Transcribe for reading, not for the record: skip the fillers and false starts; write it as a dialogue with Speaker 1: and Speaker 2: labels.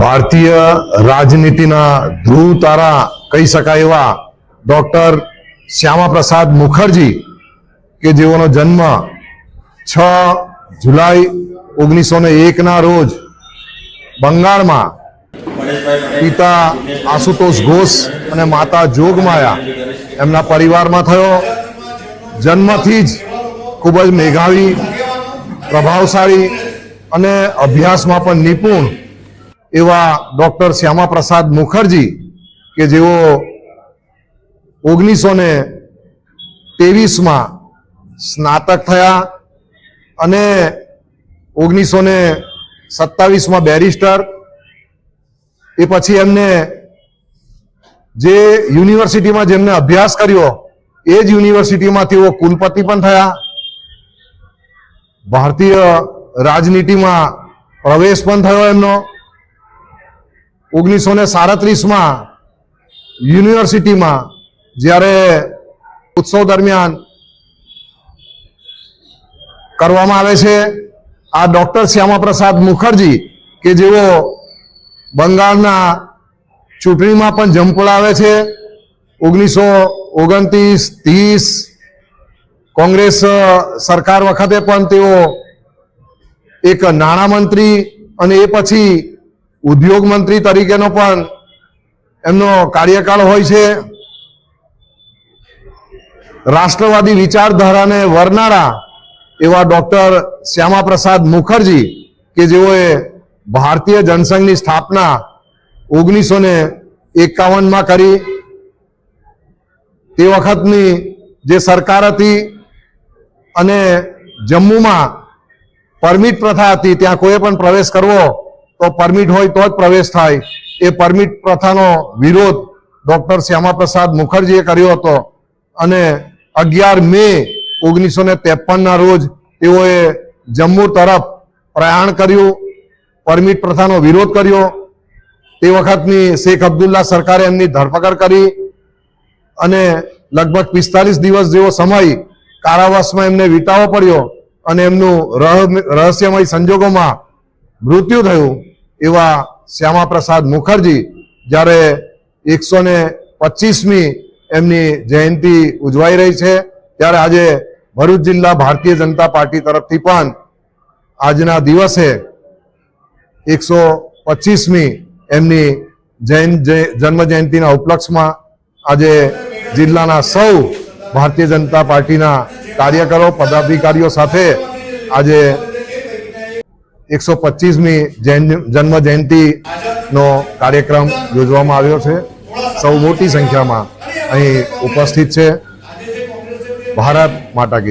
Speaker 1: ભારતીય રાજનીતિના ધ્રુવ તારા કહી શકાય એવા ડોક્ટર શ્યામા પ્રસાદ મુખર્જી કે જેઓનો જન્મ 6 જુલાઈ 1901 રોજ બંગાળમાં પિતા આશુતોષ ઘોષ અને માતા જોગમાયા એમના પરિવારમાં થયો. જન્મથી જ ખૂબ જ મેધાવી, પ્રભાવશાળી અને અભ્યાસમાં પણ નિપુણ એવા ડોક્ટર શ્યામા પ્રસાદ મુખર્જી કે જેઓ 1923માં સ્નાતક થયા અને 1927માં બેરિસ્ટર. એ પછી એમને જે યુનિવર્સિટીમાં જેમને અભ્યાસ કર્યો એ જ યુનિવર્સિટીમાં તેઓ કુલપતિ પણ થયા. ભારતીય રાજનીતિમાં પ્રવેશ પણ થયો એમનો. 1937માં યુનિવર્સિટીમાં જ્યારે ઉત્સવ દરમિયાન કરવામાં આવે છે આ ડોક્ટર શ્યામા પ્રસાદ મુખર્જી કે જેઓ બંગાળના ચૂંટણીમાં પણ ઝંપલાવે છે. 1929-30 કોંગ્રેસ સરકાર વખતે પણ તેઓ એક નાણામંત્રી અને એ પછી ઉદ્યોગ મંત્રી તરીકેનો પણ એમનો કાર્યકાળ હોય છે. રાષ્ટ્રવાદી વિચારધારાને વરનારા એવા ડોક્ટર શ્યામા પ્રસાદ મુખર્જી કે જેઓએ ભારતીય જનસંઘની સ્થાપના 1951માં કરી. તે વખતની જે સરકાર હતી અને જમ્મુમાં પરમિટ પ્રથા હતી, ત્યાં કોઈ પણ પ્રવેશ કરવો તો પરમિટ હોય તો જ પ્રવેશ થાય. એ પરમિટ પ્રથાનો વિરોધ ડોક્ટર શ્યામા પ્રસાદ મુખર્જીએ કર્યો હતો અને 11 મે 1953ના રોજ તેઓએ જમ્મુ તરફ પ્રયાણ કર્યું, પરમિટ પ્રથાનો વિરોધ કર્યો. તે વખતની શેખ અબ્દુલ્લા સરકારે એમની ધરપકડ કરી અને લગભગ 45 દિવસ જેવો સમય કારાવાસમાં એમને વિતાવવો પડ્યો અને એમનું રહસ્યમય સંજોગોમાં મૃત્યુ થયું. એવા શ્યામા પ્રસાદ મુખર્જી જ્યારે 125મી એમની જયંતિ ઉજવાઈ રહી છે ત્યારે આજે ભરૂચ જિલ્લા ભારતીય જનતા પાર્ટી તરફથી પણ આજના દિવસે 125મી એમની જન્મ જયંતિના ઉપલક્ષમાં આજે જિલ્લાના સૌ ભારતીય જનતા પાર્ટીના કાર્યકરો, પદાધિકારીઓ સાથે આજે 125મી જન્મ જયંતિનો કાર્યક્રમ યોજવામાં આવ્યો છે. સૌ મોટી સંખ્યામાં અહીં ઉપસ્થિત છે. ભારત માતા કી